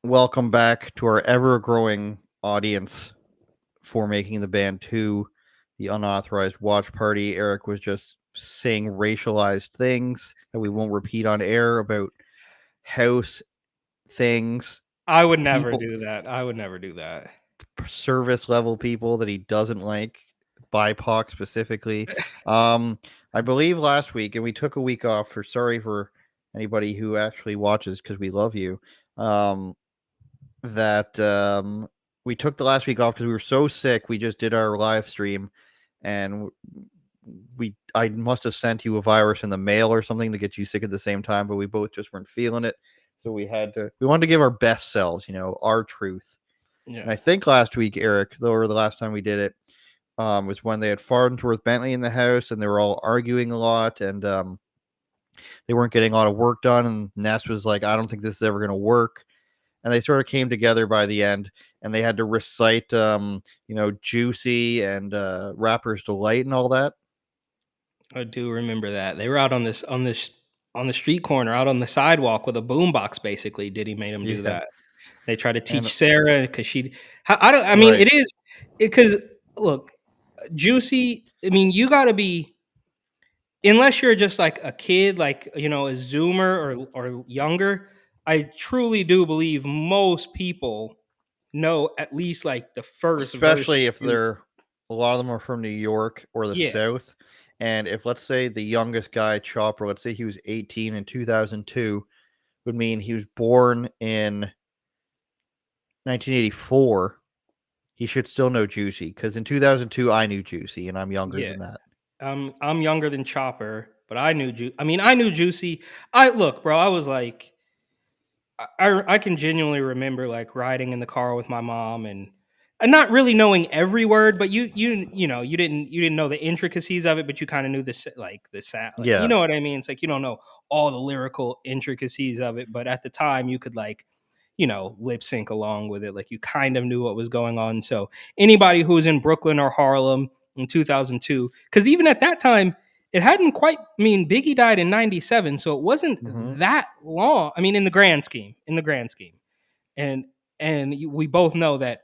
welcome back to our ever-growing audience for making the band 2, the unauthorized watch party. Eric was just saying racialized things that we won't repeat on air about house things, I would never people, do that. I would never do that. service level people that he doesn't like, BIPOC specifically. I believe last week, and we took a week off. Sorry for anybody who actually watches because we love you. That we took the last week off because we were so sick. We just did our live stream, and I must have sent you a virus in the mail or something to get you sick at the same time, but we both just weren't feeling it. So we wanted to give our best selves, our truth. Yeah. And I think last week, Eric, or the last time we did it, was when they had Farnsworth Bentley in the house and they were all arguing a lot, and they weren't getting a lot of work done. And Ness was like, I don't think this is ever going to work. And they sort of came together by the end, and they had to recite, Juicy and Rapper's Delight and all that. I do remember that. They were out on the street corner, out on the sidewalk with a boombox. Basically, Diddy made them do that. They tried to teach Sarah because she. I don't. I mean, Right. it is because look, Juicy. I mean, you got to be. Unless you're just like a kid, like a Zoomer or younger, I truly do believe most people know at least like the first verse. Especially if a lot of them are from New York or the Yeah. South. And if, let's say, the youngest guy, Chopper, let's say he was 18 in 2002, would mean he was born in 1984, he should still know Juicy. Because in 2002, I knew Juicy, and I'm younger than that. I'm younger than Chopper, but I knew Juicy. Look, bro, I was like, I can genuinely remember like riding in the car with my mom and not really knowing every word, but you didn't know the intricacies of it, but you kind of knew the sound, like, Yeah. you know what I mean? It's like you don't know all the lyrical intricacies of it, but at the time you could like lip sync along with it, like you kind of knew what was going on. So anybody who was in Brooklyn or Harlem in 2002, because even at that time it hadn't quite. I mean, Biggie died in '97, so it wasn't that long. I mean, in the grand scheme, and we both know that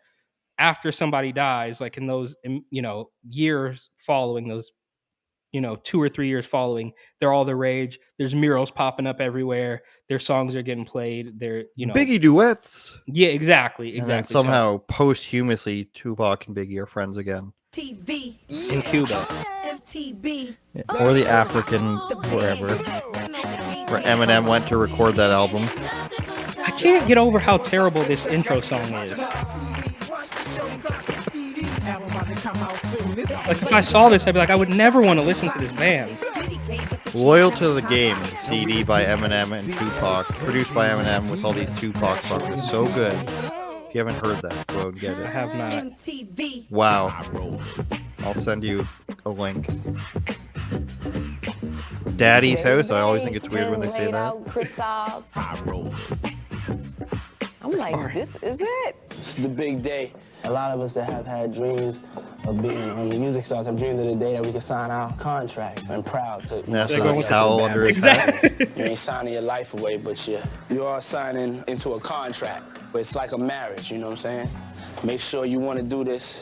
after somebody dies, like in those years following, those 2 or 3 years following, they're all the rage. There's murals popping up everywhere. Their songs are getting played. They're Biggie duets. Yeah, exactly. And then somehow posthumously, Tupac and Biggie are friends again. TV in Cuba. MTV. Or the African, wherever. Where Eminem went to record that album. I can't get over how terrible this intro song is. Like, if I saw this, I'd be like, I would never want to listen to this band. Loyal to the Game, the CD by Eminem and Tupac, produced by Eminem with all these Tupac songs, is so good. If you haven't heard that, go and get it. I have not. Wow. I'll send you a link. Daddy's House, I always think it's weird when they say that. I'm like, this is it? It's the big day. A lot of us that have had dreams of being music stars have dreamed of the day that we can sign our contract. I'm proud to. That's a towel under his head. You ain't signing your life away, but you are signing into a contract. It's like a marriage, you know what I'm saying? Make sure you want to do this.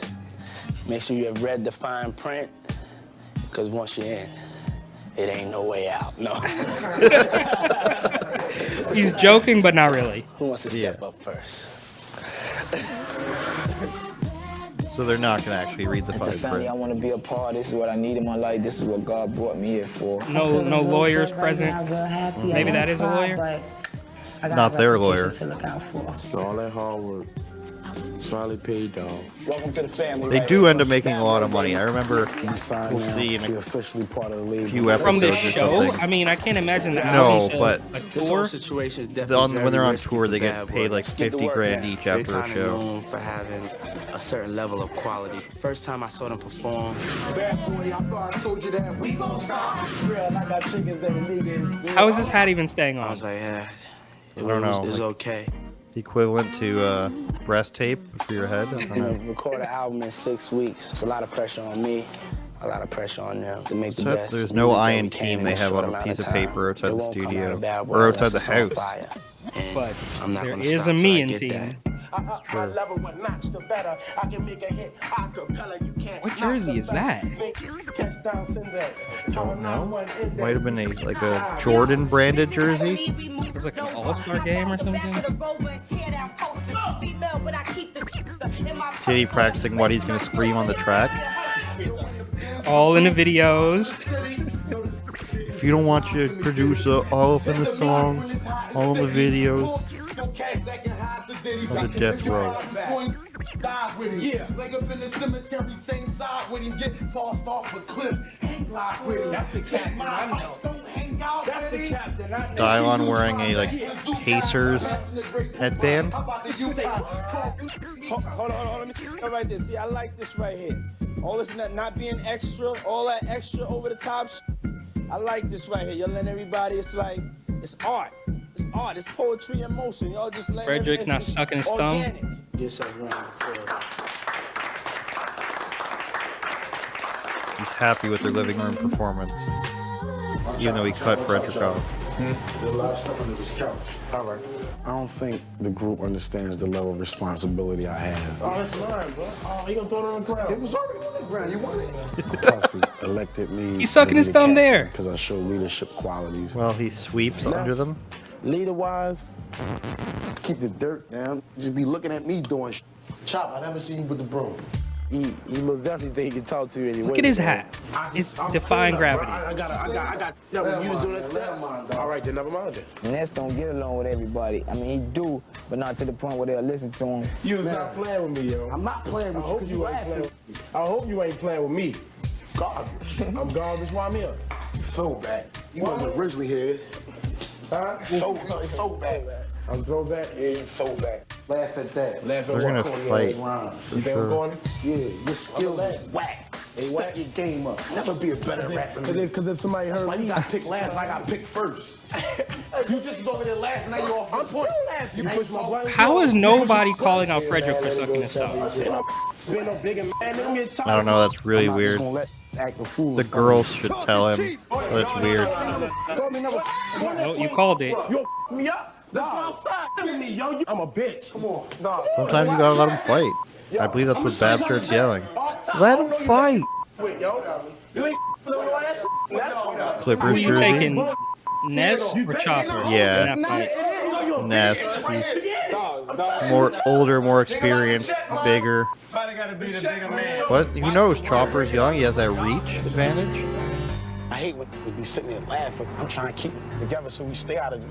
Make sure you have read the fine print, because once you're in, it ain't no way out. No. He's joking, but not really. Who wants to step up first? So they're not going to actually read the fine print. I want to be a part. This is what I need in my life. This is what God brought me here for. No lawyers present. Maybe that is a lawyer. Not their lawyer. All that hard work. Finally paid off. Welcome to the family. They do end up making a lot of money. I rember we'll see in a few episodes from the or show. something. I mean, I can't imagine that. No, but when they're on tour, they get paid like $50,000 each after a show. For having a certain level of quality. First time I saw them perform. How is this hat even staying on? I was like, yeah, I don't know. It's okay. The equivalent to breast tape for your head. I don't know. Record an album in 6 weeks. It's a lot of pressure on me. a lot of pressure on them to make the Except best. there's no music that Iron we can Team in they a have short on a amount piece of time. paper outside It the won't come out studio of bad or water outside unless the it's on house. fire. And But I'm not there gonna is stop a till I me in get team. that. True. level one notch the better. I can make a hit. Acapella, you can't. What jersey is that? Catch down Syndex. Don't know. Might have been a Jordan branded jersey. It was like an all-star game or something. Diddy practicing what he's gonna scream on the track. All in the videos. If you don't want your producer all up in the songs, all in the videos, on the death row. Yeah, leg up in the cemetery, same side with him, get tossed off a cliff, hang glide with him. That's the captain, I know. Don't hang out. That's the captain, I know. Dylon wearing a Pacers headband. Hold on. Let me right there. See, I like this right here. All this not being extra, all that extra over the top. I like this right here. You're letting everybody. It's like it's art. It's art. It's poetry in motion. Y'all just let. Frederick's not sucking his thumb. Get yourself around. He's happy with their living room performance, even though he cut Frederick off. There's a lot of stuff under this couch. All right. I don't think the group understands the level of responsibility I have. Oh, that's mine, bro. Oh, you gonna throw it on the ground? It was already on the ground. You want it? Plus, we elected me. He's sucking his thumb there. Because I show leadership qualities. Well, he sweeps under them. Leader-wise, keep the dirt down. Just be looking at me doing shit. Chop, I never seen you with the broom. He most definitely think he can talk to you anyway. Look at his hat. It's defying gravity. I got. Yeah, you was doing that steps. All right, then never mind then. Ness don't get along with everybody. I mean, he do, but not to the point where they'll listen to him. You was not playing with me, yo. I'm not playing with I you hope because you you ain't laughing. playing. I hope you ain't playing with me. Garbage. I'm garbage. Why me up? Throwback. You wasn't originally here. Huh? Throwback. I'm throwback. Yeah, you throwback. Laugh at that. Laugh They're at gonna what? fight. Rhymes. You think I'm going? Yeah, your skills is whack. Hey, whack? Step your game up. Never be a better rapper than me. Because if somebody heard Why me, you got picked last? I got picked first. You just was over there last, now you off the point. you push my button. How is nobody calling out Frederick for sucking his thumb? Being no bigger man, nigga, me a I don't know. That's really I'm not just weird. gonna let act a fool. The girls should tell him. That's weird. Call me number. No, you called it. You me up? Let's go outside. Look at me, yo. I'm a bitch. Come on. Nah. Sometimes you gotta let him fight. I believe that's what Bab starts yelling. Let him fight. Wait, yo. You ain't no Clippers Who you jersey. taking? Ness or Chopper? Yeah. In that fight? Ness. He's more older, more experienced, bigger. gotta be the bigger man. But who knows? Chopper's young. He has that reach advantage. I hate when they be sitting there laughing. I'm trying to keep it together so we stay out of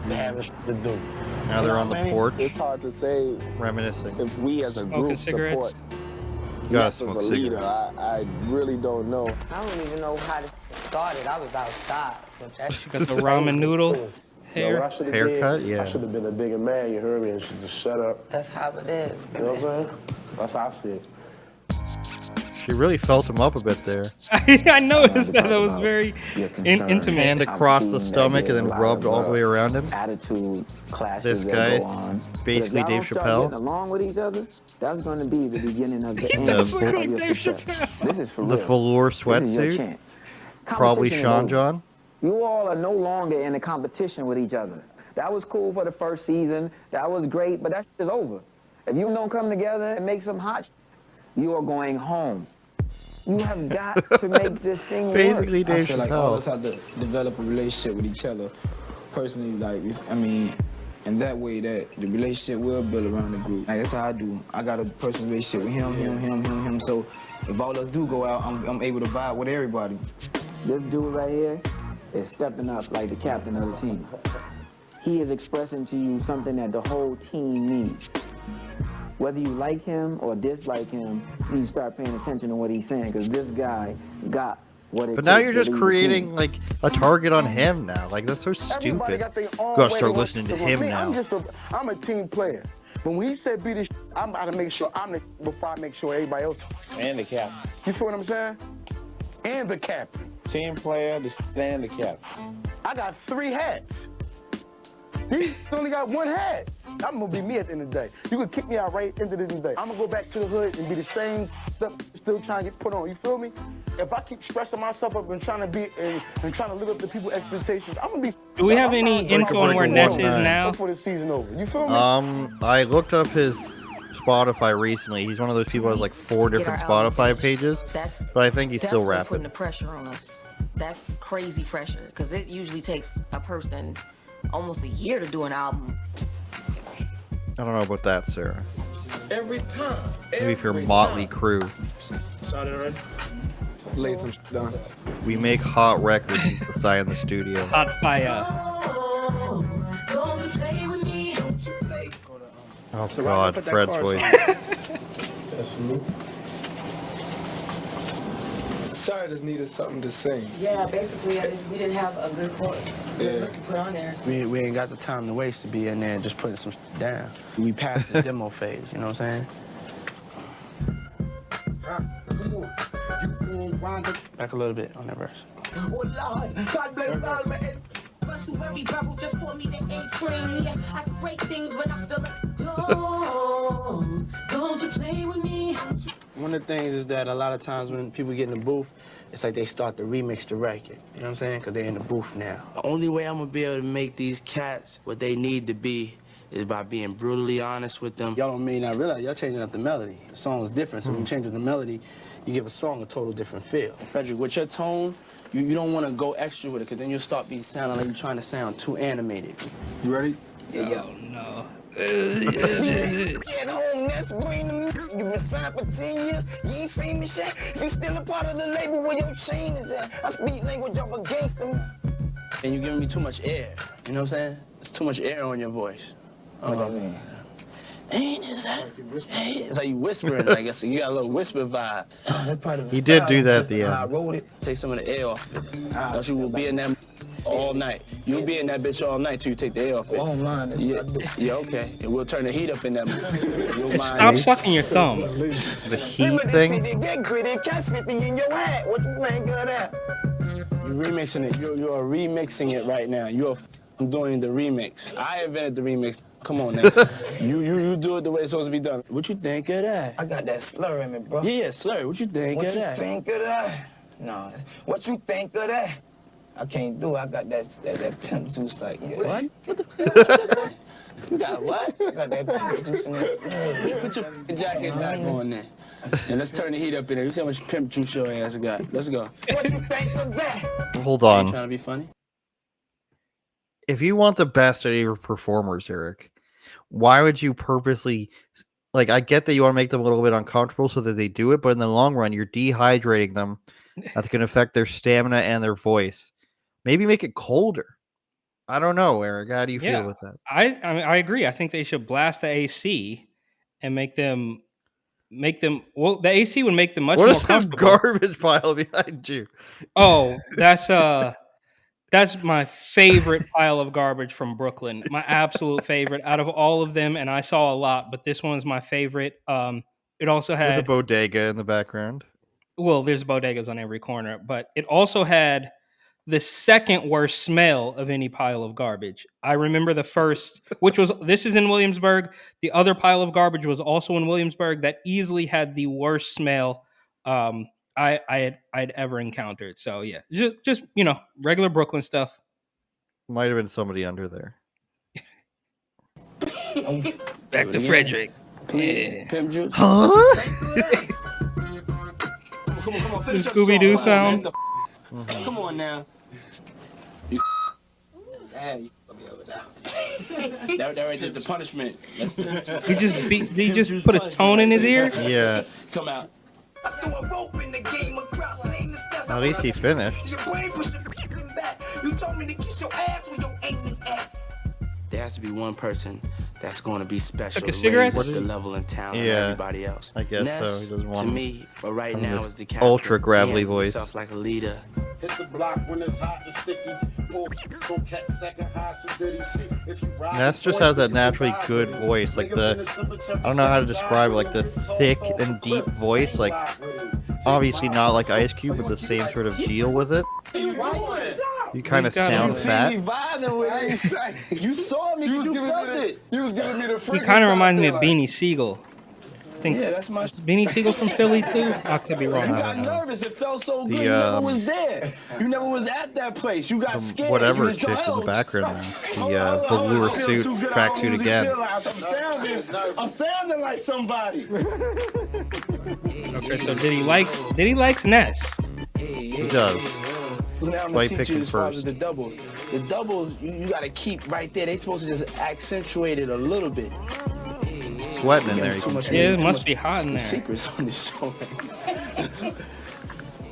the having shit to do. Now they're on the porch, It's hard to say reminiscing. if we as a Smoking group cigarettes. support You gotta Ness as smoke a leader. cigarettes. I really don't know. I don't even know how this started. I was outside. But that She got the ramen noodle hair. Haircut, yeah. I should have been a bigger man, you heard me, and should just shut up. that's how it is. You know what I'm saying? That's how I see it. She really felt him up a bit there. I noticed that. That was very intimate. Hand across the stomach and then rubbed all the way around him. Attitude clashes This that guy, go on. basically But if y'all Dave don't start getting Chappelle. along with each other, that's going to be the beginning of the He end does of look like your Dave success. Chappelle. This is for The real. velour This is your sweatsuit. chance. Probably Competition is Sean over. John. You all are no longer in a competition with each other. That was cool for the first season. That was great, but that shit is over. If you don't come together and make some hot shit, you are going home. You have got to make this thing work. Basically I Dave feel like all of us Chappelle. have to develop a relationship with each other. Personally, like, I mean, and that way that the relationship will build around the group. Like, that's how I do. I got a personal relationship with him. So if all of us do go out, I'm able to vibe with everybody. This dude right here is stepping up like the captain of the team. He is expressing to you something that the whole team needs. Whether you like him or dislike him, you need to start paying attention to what he's saying, because this guy got what it But now takes you're to just lead the creating team. like a target on him now. Like that's so Everybody stupid. got their own Gotta way start they listening to want him me, now. I'm a team player. But when he said be the I'm about to make sure I'm the before I make sure everybody else. And the captain. You feel what I'm saying? And the captain. Team player, and the captain. I got 3 hats. He only got 1 hat. I'm gonna be me at the end of the day. You can kick me out right into this day. I'm gonna go back to the hood and be the same stuff, still trying to get put on. You feel me? If I keep stressing myself up and trying to be and trying to live up to people's expectations, I'm gonna be. Do we have any info on where Ness is now? Before the season over, you feel me? I looked up his Spotify recently. He's one of those people who has like 4 different Spotify pages, but I think he's still rapping. Putting the pressure on us. That's crazy pressure because it usually takes a person almost a year to do an album. I don't know about that, Sarah. Every time. Maybe if you're Motley Crue. Started already? Laid some down. We make hot records. He's the sign in the studio. Hot fire. Oh God, Fred's voice. That's for me. Sorry, just needed something to sing. Yeah, basically, we didn't have a good chord to put on there. We ain't got the time to waste to be in there just putting some down. We passed the demo phase, you know what I'm saying? Back a little bit on that verse. Oh Lord, God bless all my Run through every barrel just for me to A-train. Yeah, I can break things when I feel like don't you play with me. One of the things is that a lot of times when people get in the booth, it's like they start to remix the record. You know what I'm saying? Because they're in the booth now. The only way I'm going to be able to make these cats what they need to be is by being brutally honest with them. Y'all may not realize y'all changing up the melody. The song is different, so when you change up the melody, you give a song a total different feel. Frederick, with your tone, you don't want to go extra with it, because then you'll start sounding like you're trying to sound too animated. You ready? Yeah. Oh, no. At home, that's green to me. You been signed for 10 years, you ain't famous yet. You still a part of the label where your chain is at. I speak language of a gangster, man. And you're giving me too much air, you know what I'm saying? There's too much air on your voice. What that mean? Ain't is that? Hey, it's like you whispering, I guess. You got a little whisper vibe. That's part of the He did style. do that at the I end. wrote it. Take some of the air off. Else you will be in that all night. You'll be in that bitch all night till you take the air off it. I don't mind. That's what I do. Yeah, okay. And we'll turn the heat up in that. Stop sucking your thumb. The heat thing. Get gritty, catch 50 in your hat. What you think of that? You're remixing it. You're remixing it right now. I'm doing the remix. I invented the remix. Come on now. you do it the way it's supposed to be done. What you think of that? I got that slur in me, bro. Yeah, slur. What you think of that? What you think of that? No. What you think of that? I can't do it. I got that pimp juice like yeah. What? What the fuck? You got what? I got that pimp juice in there. Put your jacket back on there. And let's turn the heat up in there. You see how much pimp juice your ass got. Let's go. What you think of that? Hold You on. trying to be funny? If you want the best out of your performers, Eric, why would you purposely, like, I get that you want to make them a little bit uncomfortable so that they do it, but in the long run, you're dehydrating them. That's going to affect their stamina and their voice. Maybe make it colder. I don't know, Eric. How do you feel with that? I mean, I agree. I think they should blast the AC and make them. Well, the AC would make them much more comfortable. What is this garbage pile behind you? Oh, that's my favorite pile of garbage from Brooklyn. My absolute favorite out of all of them, and I saw a lot, but this one's my favorite. It also had There's a bodega in the background. Well, there's bodegas on every corner, but it also had the second worst smell of any pile of garbage. I remember the first, this is in Williamsburg. The other pile of garbage was also in Williamsburg that easily had the worst smell I'd ever encountered. So yeah, just regular Brooklyn stuff. Might have been somebody under there. Back to Frederick. Yeah. Pimp juice. Huh? Come on, The Scooby-Doo sound. Come on now. That right there's the punishment. He just put a tone in his ear. Yeah. Come out. At least he finished. There has to be one person that's going to be special. Took a cigarette? Raise the level and talent of everybody else. I guess Ness, so. He doesn't want to me, but right now is the captain. ultra gravelly He voice. himself like a leader. Hit the block when it's hot and sticky. Don't catch second high, so dirty shit. If you ride Ness just has that naturally good voice, like I don't know how to describe it, like the thick and deep voice, like obviously not like Ice Cube, but the same sort of deal with it. You kind of He's got sound a- fat. Vibing with it. You saw me. You felt it. You was giving me the He kind of reminds me of Beanie Siegel. I think Yeah, that's my. is Beanie Siegel from Philly too. I could be wrong. You I got don't know. nervous. It felt so The, good. You never was there. You never was at that place. You got scared. Whatever You was chick in the oh, background. hold The on, hold on, velour I feel suit, too good. I don't tracksuit usually again. feel like I'm sounding like somebody. Okay, so Diddy likes Ness. He does. Now I'm Why gonna you teach picked you him as far as first? the doubles. The doubles, you gotta keep right there. They supposed to just accentuate it a little bit. Sweating in there, you can see. Yeah, it must be hot in there. Secrets on this show.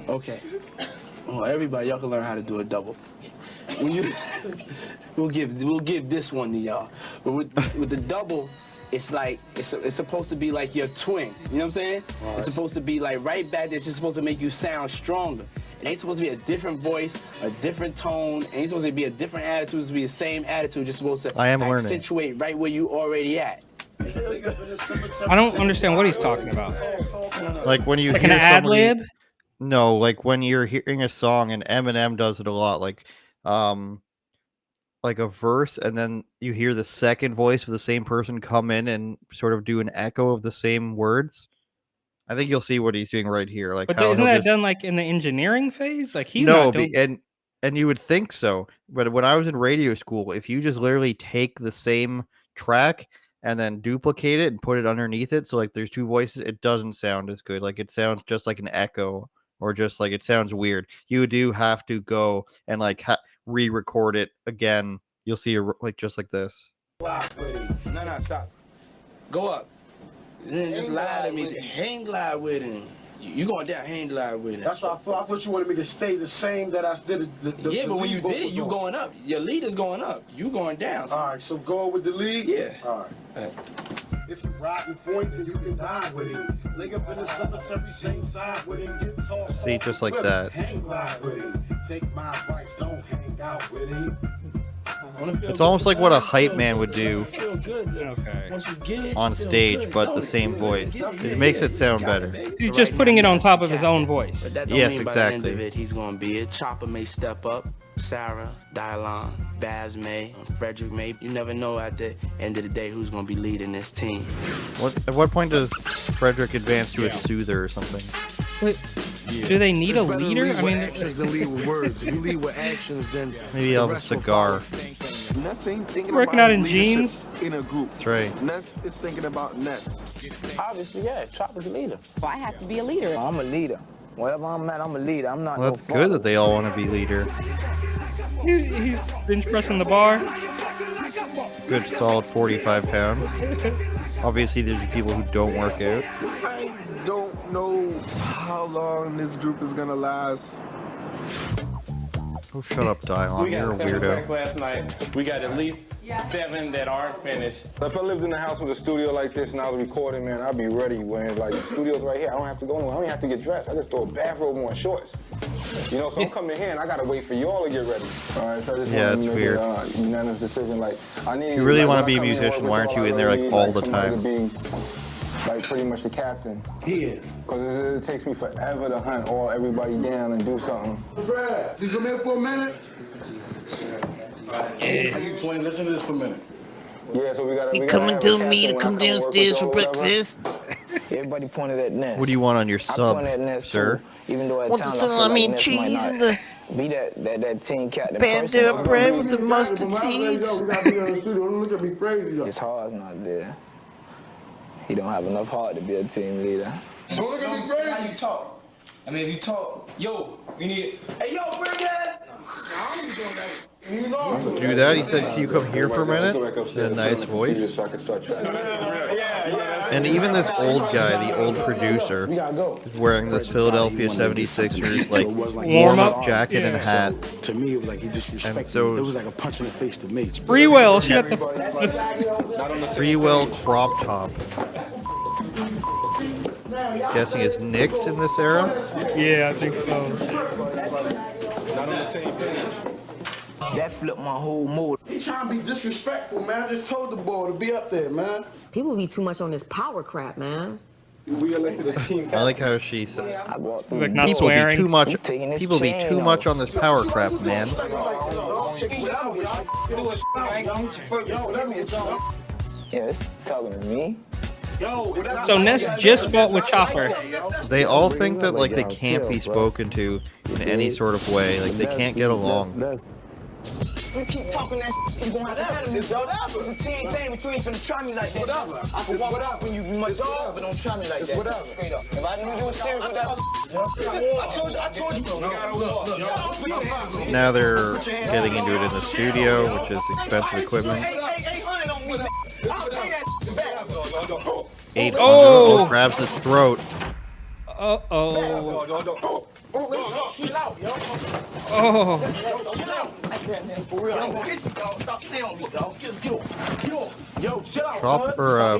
Okay. Well, everybody, y'all can learn how to do a double. When you, we'll give this one to y'all. But with the double, it's like it's supposed to be like your twin. You know what I'm saying? Right. It's supposed to be like right back there. It's just supposed to make you sound stronger. It ain't supposed to be a different voice, a different tone. It ain't supposed to be a different attitude. It's supposed to be the same attitude. Just supposed to I am learning. accentuate right where you already at. I don't understand what he's talking about. Like when you Like hear an ad somebody- lib. No, like when you're hearing a song, and Eminem does it a lot, like a verse, and then you hear the second voice of the same person come in and sort of do an echo of the same words. I think you'll see what he's doing right here. Like, But how isn't he'll that just- done like in the engineering phase? Like he's no, not doing. and you would think so, but when I was in radio school, if you just literally take the same track and then duplicate it and put it underneath it, so like there's two voices, it doesn't sound as good. Like it sounds just like an echo, or just like it sounds weird. You do have to go and like re-record it again. You'll see like just like this. No, stop. Go up. And then just lie to me. Hang glide with him. You going down, hang glide with him. That's why I thought you wanted me to stay the same that I did. Yeah, but when you lead did it, you vocals on. going up. Your lead is going up. You going down. So. All right, so go with the lead? Yeah. All right. If you ride and point, then you can die with him. Lay up in the cemetery, same side with him. Get tossed See, off just the like cliff. that. Hang glide with him. Take my advice, don't hang out with him. It's almost like what a hype man would do Feel good. Okay. Once you get it, on feel stage, good. but Don't the it? same Feel voice. good. It makes it sound better. He's just putting it on top of his own voice. But that don't Yes, mean by the end exactly. of it, he's gonna be it. Chopper may step up. Sarah, Dylon, Baz may, Frederick may. You never know at the end of the day who's gonna be leading this team. At what point does Frederick advance to a soother or something? Wait, do they need a leader? I mean, actions than lead with words. If you lead with actions, then Maybe I'll have a cigar. Ness ain't thinking Working about out in his leadership jeans? in a group. That's right. Ness is thinking about Ness. Obviously, yeah, Chopper's a leader. I have to be a leader. I'm a leader. Wherever I'm at, I'm a leader. I'm not Well, that's good that they all want to be leader. he's bench pressing the bar. Good solid 45 pounds. Obviously, there's people who don't work out. I don't know how long this group is gonna last. Oh, shut up, Dylon. We You're a got 7 tracks weirdo. last night. We got at least 7 that aren't finished. If I lived in a house with a studio like this and I was recording, man, I'd be ready when like the studio's right here. I don't have to go anywhere. I don't even have to get dressed. I just throw a bathrobe on shorts. You know, so I'm coming here and I gotta wait for y'all to get ready. All right, so I just Yeah, wanted it's to make weird. a unanimous decision. Like, I need. You really like, wanna when be a I come in musician, work, why that's aren't you all I in there, like, need, all the somebody time? to be, like pretty much the captain. He is. Cause it takes me forever to hunt all everybody down and do something. Brad, you come here for a minute? Yeah. I need 20. Listen to this for a minute. Yeah, so we gotta. You we gotta coming have to a me to captain when I come work with downstairs for y'all, whatever. breakfast? Everybody pointed at Ness. What do you want on your I sub, pointed at Ness sir? too, even though at Want the times I feel salami like and Ness might cheese not and the be that team captain bandura person. bread with the mustard seeds? We gotta be in the studio. Don't look at me crazy. Yo. His heart's not there. He don't have enough heart to be a team leader. Don't look at me crazy. How you talk? I mean, if you talk, yo, we need. Hey, yo, bring that. You know. Do that? He said, can you come here for a minute? In a nice voice. So I can start trying. And even this old guy, the old producer, We gotta go. is wearing this Philadelphia 76ers like Warm-up warm-up jacket and Yeah. hat. To me, it was like he disrespected And so- me. It was like a punch in the face to me. Sprewell, she got the Freewell crop top. Guessing it's Knicks in this era. yeah, I think so. Not on the same page. That flipped my whole mood. He trying to be disrespectful, man. I just told the boy to be up there, man. People be too much on this power crap, man. We elected a team captain. I like how she said, I walked He's through like the not door. people be swearing. too much. He's taking his People be chain too much off. on this power crap, man. Yeah, it's talking to me. So Ness just fought with Chopper. They all think that like they can't be spoken to in any sort of way. Like they can't get along. You keep talking that shit, you gonna have to it's whatever. It's a team thing, but you ain't finna try me like that. Whatever. I can walk up when you much off, but don't try me like that. Whatever. Straight up. If I knew you was serious with that, I told you. Now they're getting into it in the studio, which is expensive equipment. 800 Oh! grabs his throat. Uh-oh. Oh.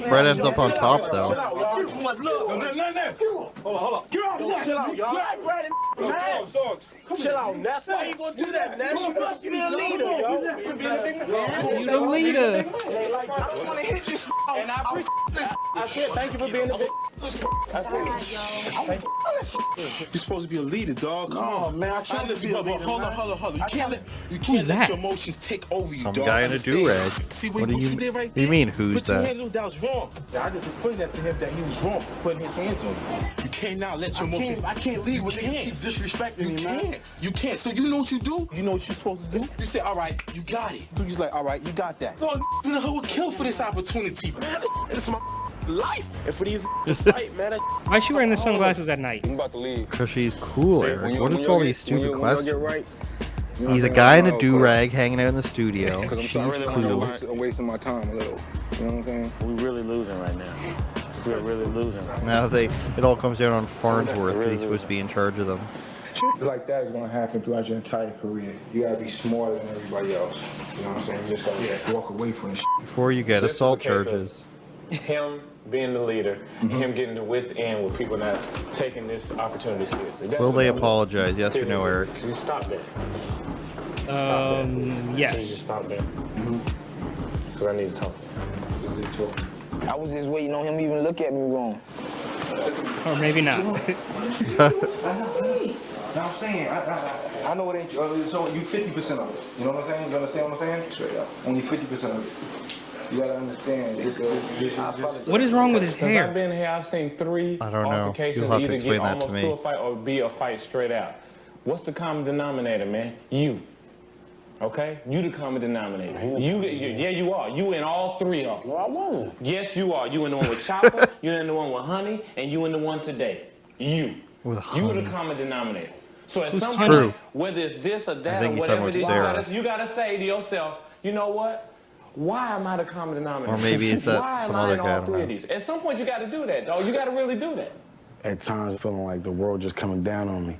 Fred ends up on top though. Chill out, Ness. Why you gonna do that, Ness? You must be a leader, yo. You the leader. I don't wanna hit you, and I appreciate this. I said thank you for being a bit. You're supposed to be a leader, dog. Come on, man. I tried to be a leader. Hold on. You can't let that? your emotions take over you, Some dog. guy in a do-rag. See What do you did right you there? mean? Who's Put your that? hands on, that was wrong. I just explained that to him that he was wrong for putting his hands on you. You can't now let your emotions. I can't leave with you keep disrespecting me, man. You can't. So you know what you do? You know what you're supposed to do? You say, all right, you got it. So you're like, all right, you got that. No, in the hood would kill for this opportunity, man. It's my life. And for these right, man. Why is she wearing the sunglasses at night? I'm about to leave. Because she's cool, Eric. What is all these stupid Get questions? right, He's a guy in a do-rag hanging out in the studio. She's cool. I'm wasting my time a little. You know what I'm saying? We're really losing right now. We're really losing right now. Now it all comes down on Farnsworth because he's supposed to be in charge of them. Shit like that is gonna happen throughout your entire career. You gotta be smarter than everybody else. You know what I'm saying? You just gotta walk away from this shit. Before you get This is assault the case of- charges. Him being the leader, him getting the wits end with people not taking this opportunity seriously. That's Will what they I'm- apologize? Yes or no, Eric? You stop that. Yes. You stop that. That's what I need to talk. I was just waiting on him to even look at me wrong. Or maybe not. Now I'm saying, I know it ain't you. So you 50% of it. You know what I'm saying? You understand what I'm saying? Straight up. Only 50% of it. You gotta understand. What is wrong with his Since I've hair? been here, I've seen 3 I don't know. altercations You'll have to either explain get that to almost me. to a fight or be a fight straight out. What's the common denominator, man? You. Okay? You the common denominator. Yeah, you are. You in all 3 of them. No, I wasn't. Yes, you are. You in the one with Chopper, you in the one with Honey, and you in the one today. You. With You Honey. the common denominator. So at Who's some Honey? point, whether it's this or that think or he's whatever talking it is, about Sarah. you gotta say to yourself, you know what? Why am I the common denominator? Or maybe it's that Why some am I other in guy, I all don't 3 know. of these? At some point, you got to do that, dog. You got to really do that. At times feeling like the world just coming down on me.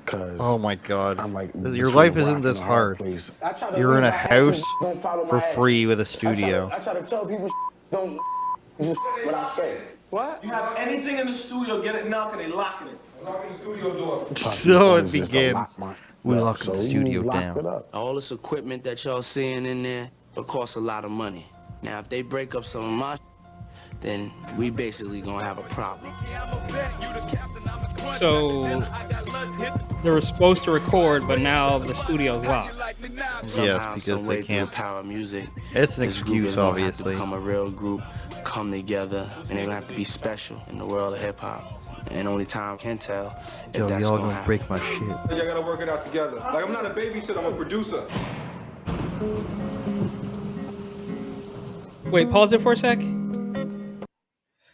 Cause Oh my God. I'm like Your between life a rock isn't and this a hard. place. You're in a house for free with a studio. I try to tell people don't just what I say. What? You have anything in the studio, get it knocked and they locking it. Lock in the studio door. So it Just to begins. lock my- We lock the So studio you locked down. it up. All this equipment that y'all seeing in there, it costs a lot of money. Now, if they break up some of my then we basically gonna have a problem. So they were supposed to record, but now the studio's locked. Yes, because some way they through can't. the power of music. It's an this group excuse, is gonna obviously. Have to become a real group, come together, and they're gonna have to be special in the world of hip hop. And only time can tell if Yo, that's y'all gonna gonna happen. break my shit. Y'all gotta work it out together. Like, I'm not a babysitter, I'm a producer. Wait, pause it for a sec.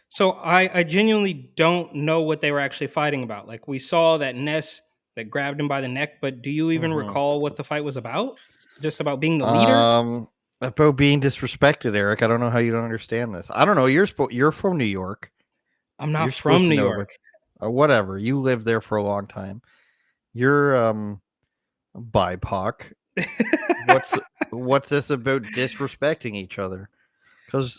So I genuinely don't know what they were actually fighting about. Like we saw that Ness that grabbed him by the neck, but do you even recall what the fight was about? Just about being the leader? About being disrespected, Eric. I don't know how you don't understand this. I don't know. You're from New York. I'm not You're from supposed to New know, York. but whatever. You lived there for a long time. You're BIPOC. What's this about disrespecting each other? Because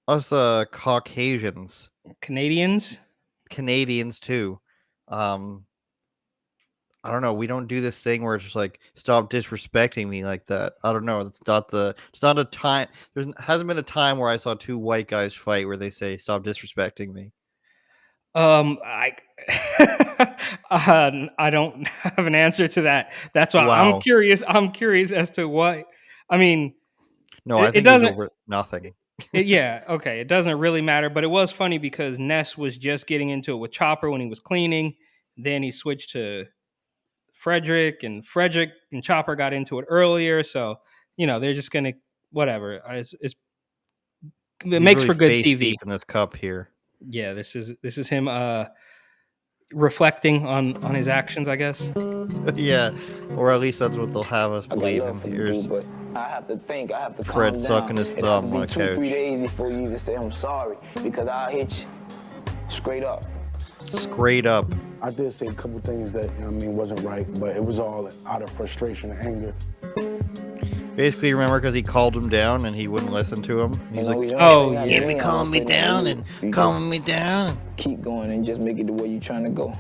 us Caucasians, Canadians Canadians too. I don't know. We don't do this thing where it's just like stop disrespecting me like that. I don't know. It's not a time. Hasn't been a time where I saw two white guys fight where they say stop disrespecting me. I I don't have an answer to that. That's why I'm Wow. curious. I'm curious as to what. I mean, No, I it think it was doesn't. over nothing. Yeah, okay. It doesn't really matter, but it was funny because Ness was just getting into it with Chopper when he was cleaning. Then he switched to Frederick and Chopper got into it earlier. So, they're just going to, whatever. It He's makes really for good face TV. deep in this cup here. Yeah, this is him reflecting on his actions, I guess. Yeah, or at least that's what they'll have us I got believe. love And for the here's dude, but I have to think. I have to Fred calm sucking down. his It have thumb to on be a 2-3 couch. days before you even say I'm sorry, because I'll hit you straight up. Straight up. I did say a couple things that, wasn't right, but it was all out of frustration and anger. Basically, remember, because he called him down and he wouldn't listen to him. He's like, "Oh yeah, you be calling me down and calling me down." Keep going and just make it the way you're trying to go.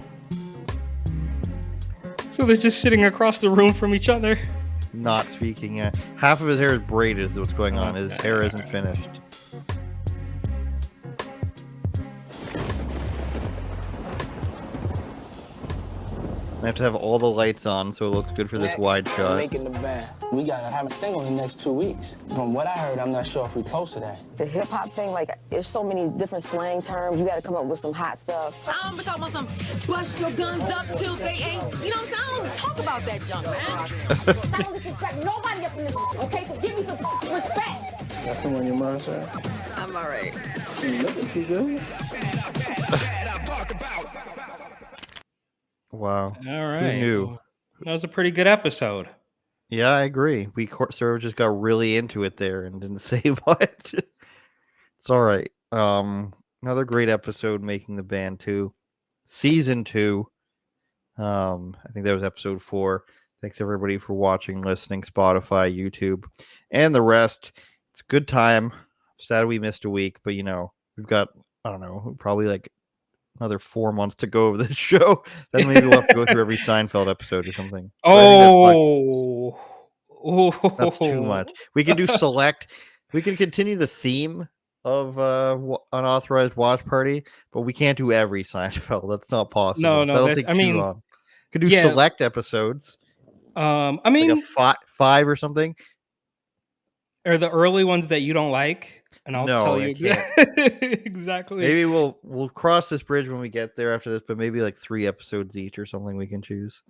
So they're just sitting across the room from each other, not speaking. Half of his hair is braided. Is what's going on. His hair isn't finished. They have to have all the lights on so it looks good for this wide shot. Making the band. We gotta have a single in the next 2 weeks. From what I heard, I'm not sure if we're close to that. The hip hop thing, like, there's so many different slang terms. You got to come up with some hot stuff. I'm talking about some bust your guns up till they ain't. You know what I'm saying? I don't talk about that junk, man. I don't disrespect nobody up in this, okay? So give me some respect. Got someone in your mind, sir? I'm all right. You looking too good. Wow. All right. Who knew? That was a pretty good episode. Yeah, I agree. We sort of just got really into it there and didn't say much. It's all right. Another great episode, Making the Band 2. Season 2. I think that was episode 4. Thanks everybody for watching, listening, Spotify, YouTube, and the rest. It's a good time. Sad we missed a week, but we've got, I don't know, probably like another 4 months to go over this show. Then maybe we'll have to go through every Seinfeld episode or something. Oh, that's too much. We can do select. We can continue the theme of Unauthorized Watch Party, but we can't do every Seinfeld. That's not possible. No, that'll take too long. Could do select episodes. I mean, like a 5 or something. Are the early ones that you don't like? And I'll tell you exactly. Maybe we'll cross this bridge when we get there after this, but maybe like 3 episodes each or something we can choose.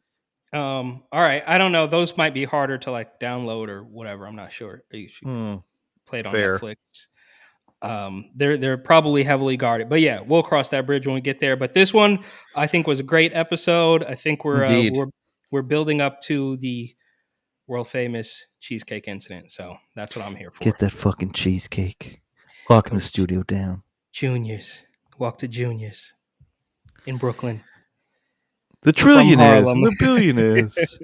All right. I don't know. Those might be harder to like download or whatever. I'm not sure. You should play it on Netflix. They're probably heavily guarded, but yeah, we'll cross that bridge when we get there. But this one, I think, was a great episode. I think we're building up to the world famous cheesecake incident. So that's what I'm here for. Get that fucking cheesecake. Locking the studio down. Juniors. Walk to Juniors in Brooklyn. The trillionaires and the billionaires.